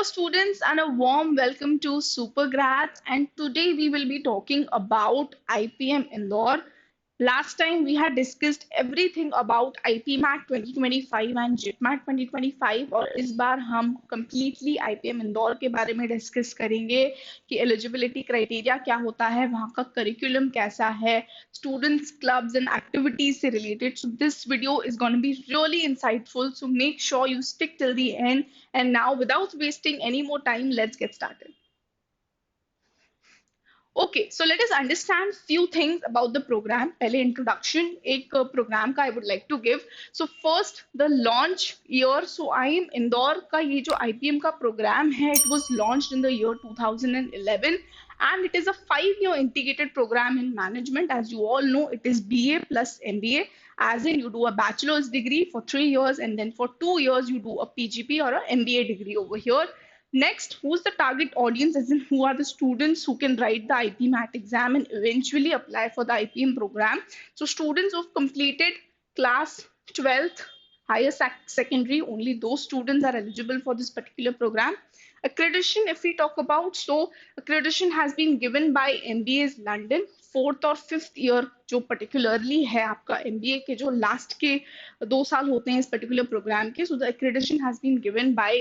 Hello, students, and a warm welcome to Supergrads. And today we will be talking about IPM Indore. Last time we had discussed everything about IPMAT 2025 and JIPMAT 2025 और इस बार हम completely IPM Indore के बारे में discuss करेंगे कि eligibility criteria क्या होता है, वहाँ का करिकुलम कैसा है, students clubs and activities से related. So this video is going to be really insightful, so make sure you stick till the end. And now without wasting any more time, let's get started. Okay, so let us understand few things about the program. पहले introduction एक program का I would like to give. So first the launch year. So IIM Indore का ये जो IPM का program है, it was launched in the year 2011 and it is a 5-year integrated program in management. As you all know, it is BA plus MBA. As in, you do a bachelor's degree for 3 years and then for 2 years you do a PGP or a MBA degree over here. Next, who's the target audience, as in who are the students who can write the IPMAT exam and eventually apply for the IPM program. So students who've completed class 12th, higher secondary, only those students are eligible for this particular program. Accreditation, if we talk about, so accreditation has been given by MBA's London. 4th और 5th year जो particularly है आपका MBA के जो last के 2 साल होते हैं इस particular प्रोग्राम के, so the accreditation has been given by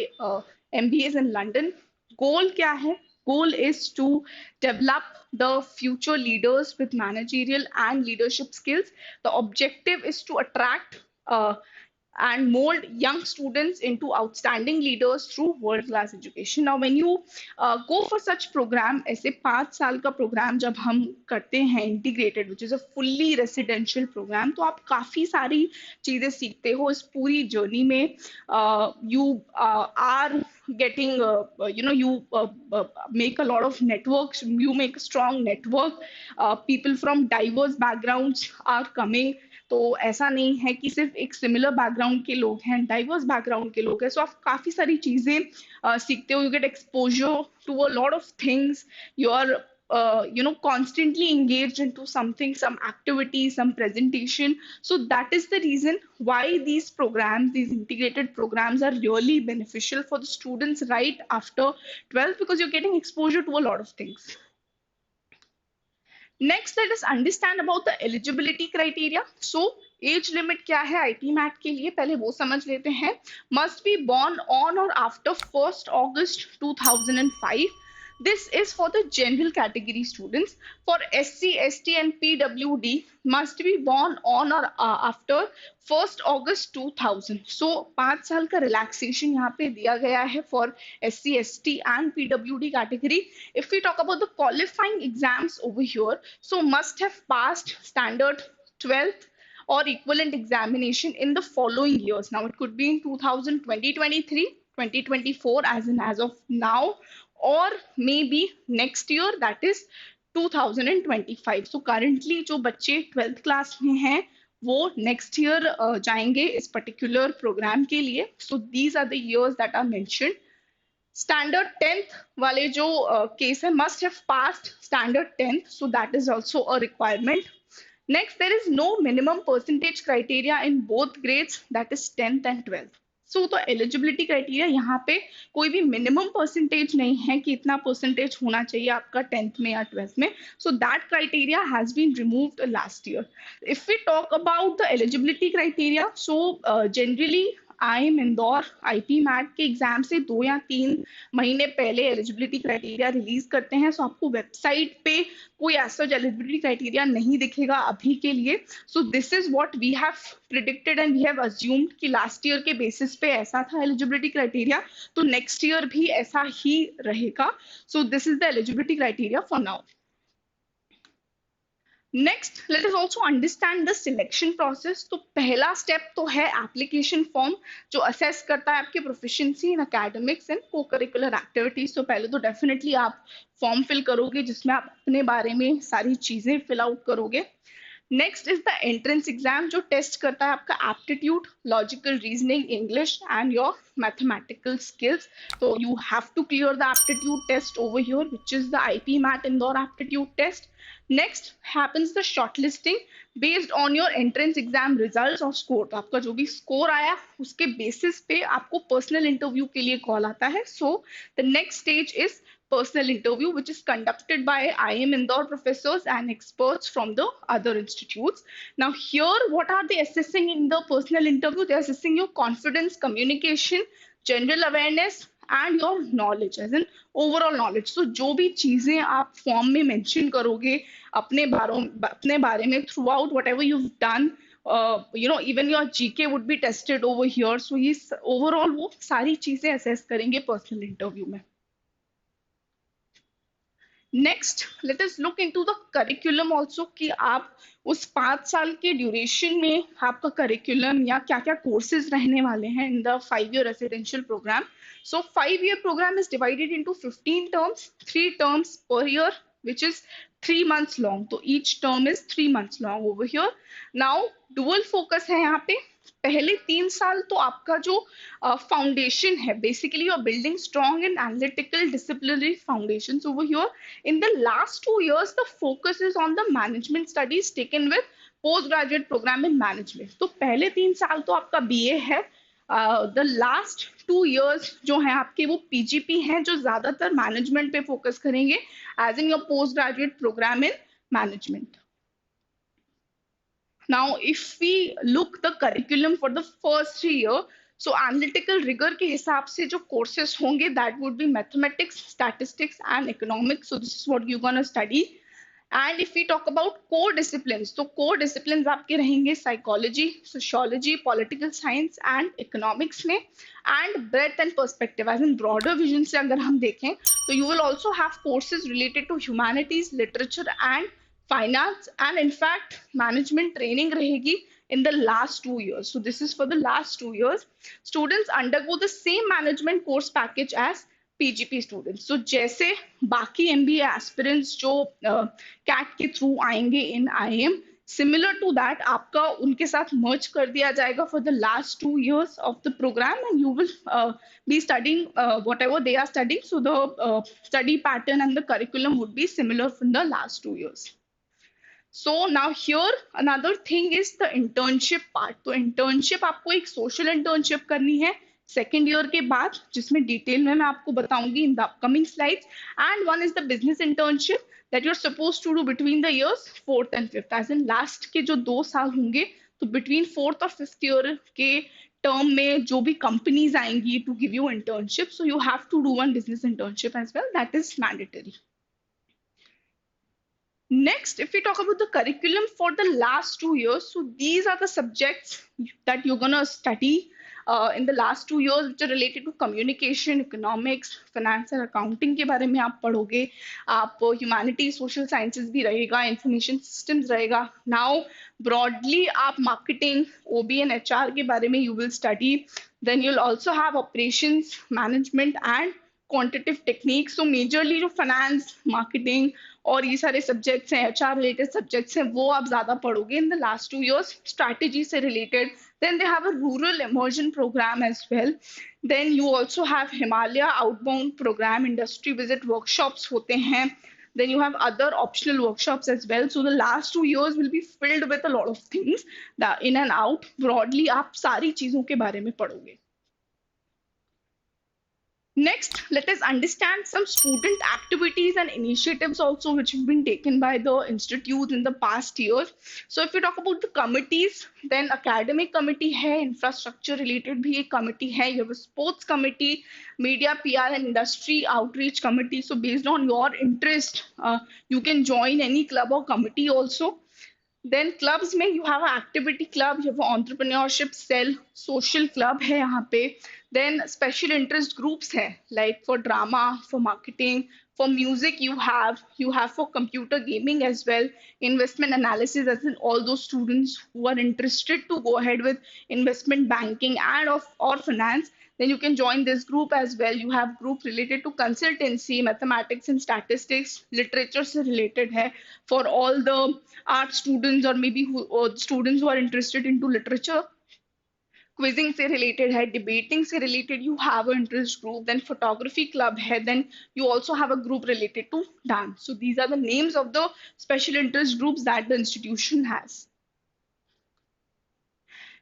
MBAs in London. Goal क्या है? Goal is to develop the future leaders with managerial and leadership skills. The objective is to attract and mold young students into outstanding leaders through world-class education. Now, when you go for such program, ऐसे 5 साल का program जब हम करते हैं integrated, which is a fully residential program, तो आप काफी सारी चीजें सीखते हो इस पूरी journey में. You are getting, you make a lot of networks, you make a strong network. People from diverse backgrounds are coming. तो ऐसा नहीं है कि सिर्फ एक सिमिलर बैकग्राउंड के लोग हैं, डाइवर्स बैकग्राउंड के लोग हैं. सो आप काफी सारी चीजें सीखते हो. You get exposure to a lot of things. You are constantly engaged into something, some activity, some presentation. So that is the reason why these programs, these integrated programs are really beneficial for the students right after 12th, because you're getting exposure to a lot of things. Next, let us understand about the eligibility criteria. So, age limit क्या है IPMAT के लिए, पहले वो समझ लेते हैं. Must be born on or after 1st August 2005. This is for the general category students. For SC, ST and PWD, must be born on or after 1st August 2000. So 5 साल का relaxation यहाँ पे दिया गया है for SC, ST and PWD category. If we talk about the qualifying exams over here, so must have passed standard 12th or equivalent examination in the following years. Now it could be in 2020, 23, 2024 as of now, or maybe next year, that is 2025. So currently जो बच्चे 12th class में हैं वो next year जाएंगे इस particular program के लिए. So these are the years that are mentioned. Standard 10th वाले जो case है, must have passed standard 10th, so that is also a requirement. Next, there is no minimum percentage criteria in both grades, that is 10th and 12th. So तो eligibility criteria यहाँ पे कोई भी minimum percentage नहीं है कि इतना percentage होना चाहिए आपका 10th में या 12th में. So that criteria has been removed last year. If we talk about the eligibility criteria, so generally IIM Indore IPMAT के एग्जाम से 2 या 3 महीने पहले एलिजिबिलिटी क्राइटेरिया रिलीज करते हैं. सो आपको वेबसाइट पे कोई ऐसा एलिजिबिलिटी क्राइटेरिया नहीं दिखेगा अभी के लिए. So this is what we have predicted and we have assumed कि लास्ट ईयर के बेसिस पे ऐसा था एलिजिबिलिटी क्राइटेरिया, तो नेक्स्ट ईयर भी ऐसा ही रहेगा. So this is the eligibility criteria for now. Next, let us also understand the selection process. तो पहला स्टेप तो है एप्लीकेशन फॉर्म, जो असेस करता है आपकी प्रोफिशिएंसी इन एकेडमिक्स एंड को करिकुलर एक्टिविटीज. तो पहले तो डेफिनेटली आप फॉर्म फिल करोगे जिसमें आप अपने बारे में सारी चीजें फिल आउट करोगे. Next is the entrance exam, जो टेस्ट करता है आपका aptitude, logical reasoning, English and your mathematical skills. तो you have to clear the aptitude test over here, which is the IPMAT Indore aptitude test. Next happens the shortlisting based on your entrance exam results और score. तो आपका जो भी score आया उसके basis पे आपको पर्सनल इंटरव्यू के लिए कॉल आता है। So the next stage is personal interview, which is conducted by IIM Indore professors and experts from the other institutes. Now, here, what are they assessing in the personal interview? They're assessing your confidence, communication, general awareness, and your knowledge, as in overall knowledge. So, जो भी चीजें आप form में mention करोगे अपने बारे में throughout whatever you've done, even your GK would be tested over here. So, ये overall वो सारी चीजें assess करेंगे personal interview में। Next let us look into the curriculum also, कि आप उस 5 साल के ड्यूरेशन में आपका करिकुलम या क्या क्या कोर्सेज रहने वाले हैं in the 5 year residential program. So 5 year program is divided into 15 terms, 3 terms per year, which is 3 months long. तो each term is 3 months long over here. Now dual focus है यहाँ पे। पहले 3 साल तो आपका जो फाउंडेशन है, basically you are building strong and analytical disciplinary foundations over here. In the last 2 years, the focus is on the management studies taken with postgraduate program in management. तो पहले 3 साल तो आपका BA है। The last 2 years जो है आपके वो PGP हैं, जो ज्यादातर मैनेजमेंट पे फोकस करेंगे, as in your postgraduate program in management. Now, if we look the curriculum for the first 3 year, so analytical rigor के हिसाब से जो courses होंगे, that would be mathematics, statistics, and economics. So this is what you're gonna study. And if we talk about core disciplines, तो core disciplines आपके रहेंगे psychology, sociology, political science, and economics में, and breadth and perspective, as in broader vision से अगर हम देखें, तो you will also have courses related to humanities, literature, and finance, and in fact management training rahegi in the last 2 years. So this is for the last 2 years. Students undergo the same management course package as PGP students. So जैसे बाकी MBA aspirants जो CAT के through आएंगे in IIM, similar to that आपका उनके साथ merge कर दिया जाएगा for the last 2 years of the program, and you will be studying whatever they are studying. So the study pattern and the curriculum would be similar from the last 2 years. So now here another thing is the internship part. तो internship आपको एक social internship करनी है second year के बाद, जिसमें detail में मैं आपको बताऊंगी in the upcoming slides. And one is the business internship that you are suppose to do between the years 4th and 5th, as in last के जो 2 साल होंगे, तो बिटवीन 4th और 5th ईयर के टर्म में जो भी कंपनीज आएंगी to give you internship, so you have to do one business internship as well, that is mandatory. Next, if we talk about the curriculum for the last 2 years, so these are the subjects that you're gonna study in the last 2 years, which are related to communication, economics, finance and accounting के बारे में आप पढ़ोगे। आप humanities, social sciences भी रहेगा, information systems रहेगा। Now broadly आप marketing, OB and HR के बारे में you will study. Then you'll also have operations, management and quantitative techniques. So majorly जो finance, marketing और ये सारे सब्जेक्ट्स हैं, HR रिलेटेड सब्जेक्ट्स हैं, वो आप ज्यादा पढ़ोगे in the last 2 years, strategy से related. Then they have a rural immersion program as well. Then you also have Himalaya outbound program, industry visit workshops होते हैं। Then you have other optional workshops as well. So the last 2 years will be filled with a lot of things that in and out. Broadly आप सारी चीजों के बारे में पढ़ोगे। Next, let us understand some student activities and initiatives also which have been taken by the institute in the past years. So if we talk about the committees, then academic committee hai, infrastructure related bhi ek committee hai, you have a sports committee, media, PR and industry outreach committee. So based on your interest, you can join any club or committee also. Then clubs में you have an activity club, you have an entrepreneurship cell, social club है यहाँ पे। Then special interest groups है, like for drama, for marketing, for music you have for computer gaming as well, investment analysis, as in all those students who are interested to go ahead with investment banking and or finance, then you can join this group as well. You have group related to consultancy, mathematics and statistics, literature से related है for all the art students or maybe students who are interested into literature. Quizzing से related है, debating से related you have a interest group, then photography club है, then you also have a group related to dance. So these are the names of the special interest groups that the institution has.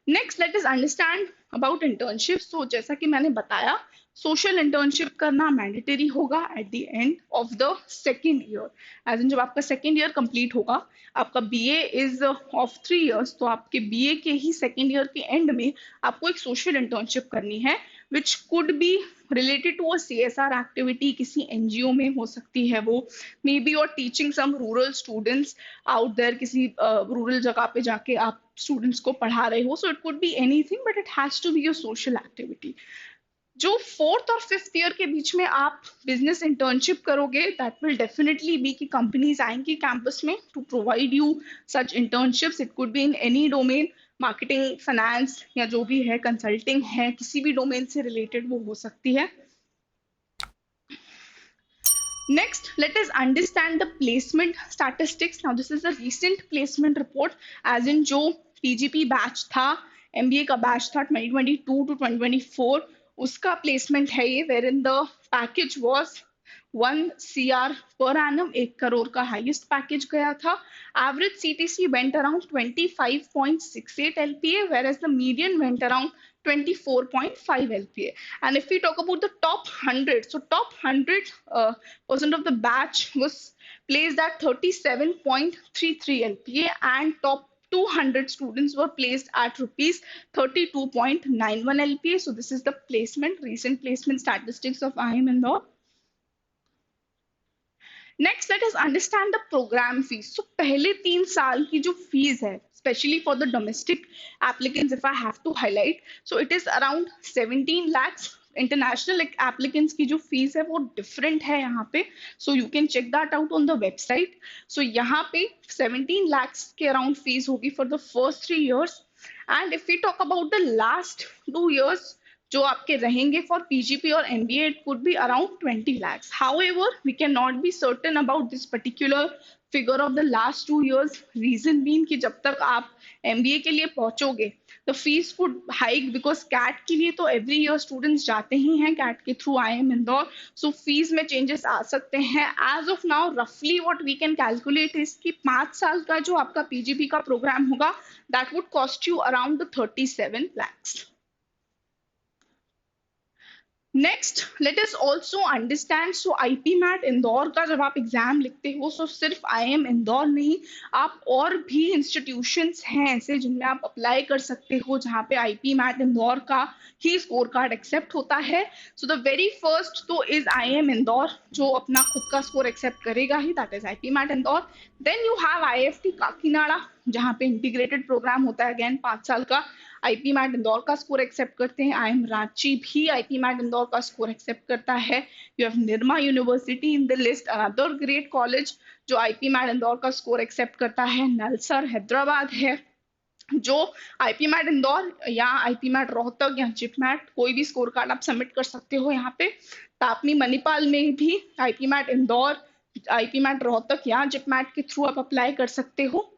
Next let us understand about internship. So जैसा कि मैंने बताया, social internship करना mandatory होगा at the end of the second year. As in जब आपका second year complete होगा, आपका बीए इज ऑफ 3 years, तो आपके बीए के ही सेकेंड ईयर के एंड में आपको एक सोशल इंटर्नशिप करनी है, which could be related to a CSR activity. किसी एनजीओ में हो सकती है वो, मे बी और teaching some rural students out there, किसी रूरल जगह पे जाके आप स्टूडेंट्स को पढ़ा रहे हो. So it could be anything, but it has to be a social activity. जो 4th और 5th ईयर के बीच में आप बिजनेस इंटर्नशिप करोगे, दैट विल डेफिनेटली बी कि कंपनीज आएंगी कैंपस में to provide you such internships. It could be in any domain, marketing, finance, या जो भी है, कंसल्टिंग है, किसी भी डोमेन से रिलेटेड वो हो सकती है. Next, let us understand the placement statistics. Now, this is a recent placement report, as in जो PGP batch था, MBA का batch था 2022 to 2024, उसका placement है ये, wherein the package was 1 CR per annum, 1 crore का highest package गया था. Average CTC went around 25.68 LPA, whereas the median went around 24.5 LPA. And if we talk about the top 100, so top 100% of the batch was placed at 37.33 LPA, and top 200 students were placed at rupees 32.91 LPA. So this is the placement, recent placement statistics of IIM Indore. Next let us understand the program fees. So पहले 3 साल की जो fees है, specially for the domestic applicants, if I have to highlight, so it is around 17 lakhs. International applicants की जो fees है वो different है यहाँ पे, so you can check that out on the website. So यहाँ पे 17 lakhs के अराउंड फीस होगी for the first 3 years. And if we talk about the last 2 years जो आपके रहेंगे फॉर पीजीपी और MBA, it could be around 20 lakhs. However, we cannot be certain about this particular figure of the last 2 years. Reason being कि जब तक आप MBA के लिए पहुंचोगे, the fees would hike, because CAT के लिए तो every year students जाते ही हैं कैट के through IIM Indore. So fees में changes आ सकते हैं. As of now, roughly what we can calculate is कि 5 साल का जो आपका पीजीपी का प्रोग्राम होगा, that would cost you around the 37 lakhs. Next let us also understand. So IPMAT Indore का जब आप एग्जाम लिखते हो, सो सिर्फ IIM इंदौर नहीं, आप और भी इंस्टीट्यूशंस हैं ऐसे जिनमें आप अप्लाई कर सकते हो, जहाँ पे आईपी मैट इंदौर का ही स्कोर कार्ड एक्सेप्ट होता है. सो द वेरी फर्स्ट तो इज IIM इंदौर, जो अपना खुद का स्कोर एक्सेप्ट करेगा ही, that is IPMAT Indore. Then you have IIFT Kakinada, जहाँ पे इंटीग्रेटेड प्रोग्राम होता है, अगेन 5 साल का. आईपी मैट इंदौर का स्कोर एक्सेप्ट करते हैं. IIM रांची भी आईपी मैट इंदौर का स्कोर एक्सेप्ट करता है. You have Nirma university in the list, another great college जो आईपी मैट इंदौर का स्कोर एक्सेप्ट करता है. नलसर हैदराबाद है, जो आईपी मैट इंदौर या आईपी मैट रोहतक या जिप मैट, कोई भी स्कोर कार्ड आप सबमिट कर सकते हो यहाँ पे. तापनी मणिपाल में भी IPMAT Indore, IPMAT Rohtak या जिप मैट के थ्रू आप अप्लाई कर सकते हो.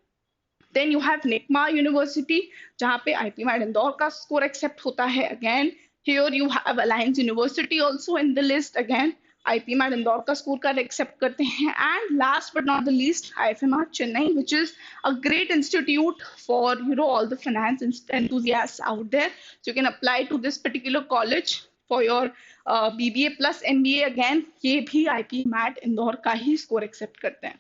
Then you have NICMAR university, जहाँ पे आईपी मैट इंदौर का स्कोर एक्सेप्ट होता है. Again here you have Alliance University also in the list, again IPMAT Indore का स्कोर कार्ड एक्सेप्ट करते हैं. And last but not the least, IFMR Chennai, which is a great institute for all the finance enthusiasts out there. So you can apply to this particular college for your BBA plus MBA. Again ये भी IPMAT Indore का ही score accept करते हैं.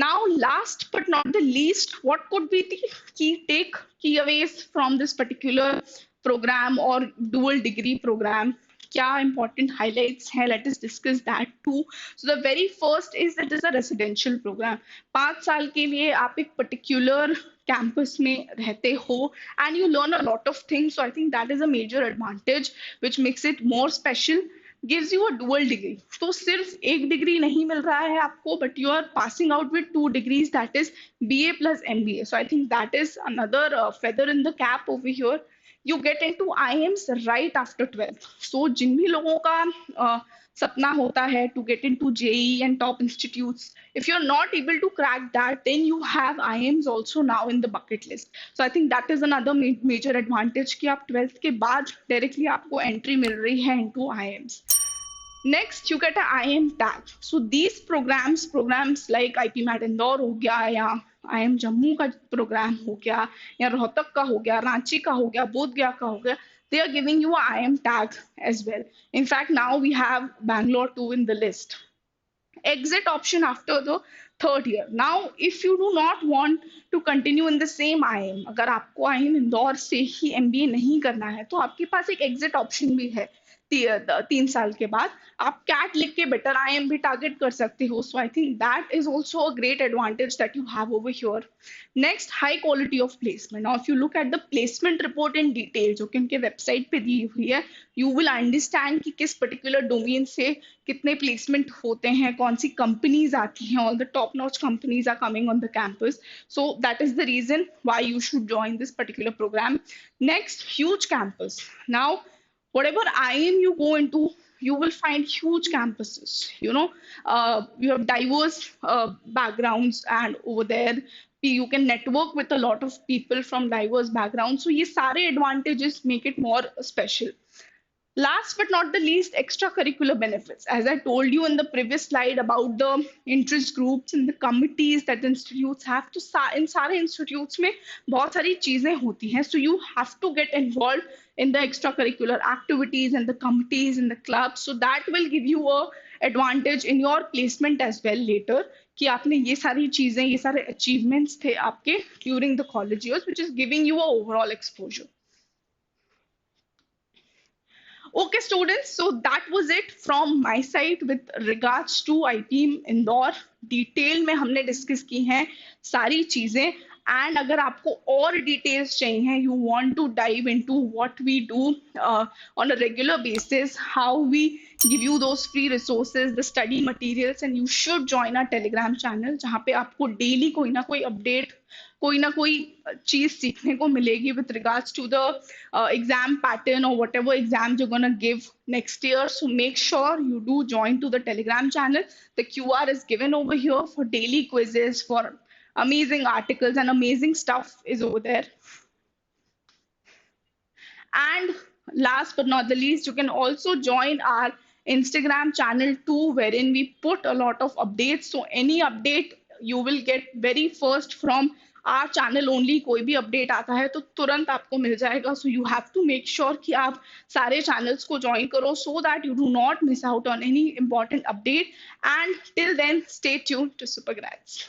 Now, last but not the least, what could be the keyaways from this particular program or dual degree program? क्या important highlights हैं? Let us discuss that too. So the very first is that it is a residential program. 5 साल के लिए आप एक particular campus में रहते हो and you learn a lot of things. So I think that is a major advantage which makes it more special. Gives you a dual degree. तो सिर्फ एक डिग्री नहीं मिल रहा है आपको, but you are passing out with 2 degrees, that is BA plus MBA. So I think that is another feather in the cap over here. You get into IIMs right after 12th. So जिन भी लोगों का सपना होता है to get into JEE and top institutes. If you're not able to crack that, then you have IIMs also now in the bucket list. So I think that is another major advantage कि आप 12th के बाद directly आपको entry मिल रही है into IIMs. Next, you get a IIM tag. So these programs like IP MAT Indore हो गया या IIM जम्मू का प्रोग्राम हो गया या रोहतक का हो गया, रांची का हो गया, बोध गया का हो गया, they are giving you a IIM tag as well. In fact, now we have Bangalore too in the list. Exit option after the third year. Now, if you do not want to continue in the same IIM, अगर आपको IIM Indore से ही MBA नहीं करना है तो आपके पास एक exit option भी है 3 साल के बाद आप कैट लिख के बेटर IIM भी टारगेट कर सकते हो. So I think that is also a great advantage that you have over here. Next, high quality of placement. Now if you look at the placement report in detail जो कि उनके website पे दी हुई है, you will understand कि किस particular domain से कितने प्लेसमेंट होते हैं, कौन सी कंपनीज आती हैं. All the top notch companies are coming on the campus. So that is the reason why you should join this particular programme. Next, huge campus. Now, whatever IIM you go into, you will find huge campuses. You have diverse backgrounds, and over there you can network with a lot of people from diverse backgrounds. So, these sare advantages make it more special. Last but not the least, extracurricular benefits. As I told you in the previous slide about the interest groups and the committees that the institutes have, to in सारे institutes में बहुत सारी चीजें होती हैं. So you have to get involved in the extracurricular activities and the committees and the clubs. So that will give you a advantage in your placement as well later. कि आपने ये सारी चीजें, ये सारे achievements थे आपके during the college years, which is giving you a overall exposure. Okay, students, so that was it from my side with regards to IPM Indore. Detail में हमने डिस्कस की हैं सारी चीजें, एंड अगर आपको और डिटेल्स चाहिए, you want to dive into what we do on a regular basis, how we give you those free resources, the study materials, and you should join our Telegram channel जहाँ पे आपको daily कोई ना कोई update, कोई ना कोई चीज सीखने को मिलेगी with regards to the exam pattern or whatever exams you're gonna give next year. So make sure you do join to the Telegram channel. The QR is given over here for daily quizzes, for amazing articles, and amazing stuff is over there. And last but not the least, you can also join our Instagram channel too, wherein we put a lot of updates. So any update you will get very first from our channel only. कोई भी update आता है तो तुरंत आपको मिल जाएगा. So you have to make sure कि आप सारे channels को join करो so that you do not miss out on any important update. And till then, stay tuned to Supergrads.